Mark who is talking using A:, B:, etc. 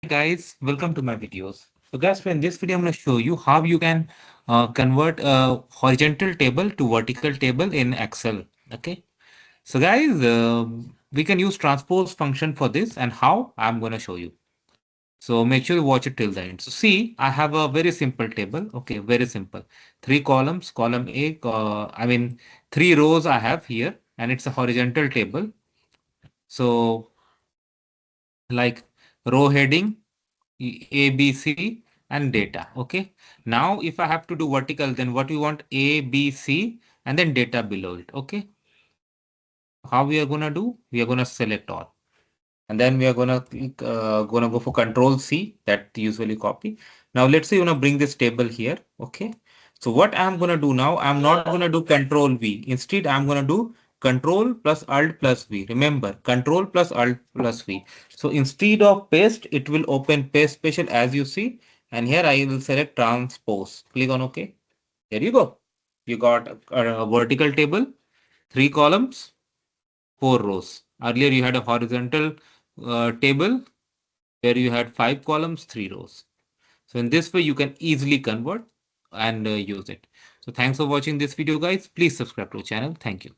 A: guys, welcome to my videos. So guys, in this video, I'm going to show you how you can convert a horizontal table to vertical table in Excel. Okay. So guys, we can use transpose function for this and how I'm going to show you. So make sure you watch it till the end. So see, I have a very simple table. Okay, very simple. Three columns, column A, three rows I have here, and it's a horizontal table. So like row heading, A, B, C, and data. Okay. Now, if I have to do vertical, then what we want A, B, C, and then data below it. Okay. How we are gonna do? We are gonna select all, and then we are gonna click, gonna go for Control C. That usually copy. Now, let's say you wanna bring this table here. Okay. So what I'm gonna do now? I'm not gonna do Control V. Instead, I'm gonna do Control plus Alt plus V. Remember, Control plus Alt plus V. So instead of paste, it will open paste special as you see. And here I will select transpose. Click on OK. There you go. You got a vertical table, three columns, four rows. Earlier you had a horizontal table where you had five columns, three rows. So in this way, you can easily convert and use it. So thanks for watching this video, guys. Please subscribe to the channel. Thank you.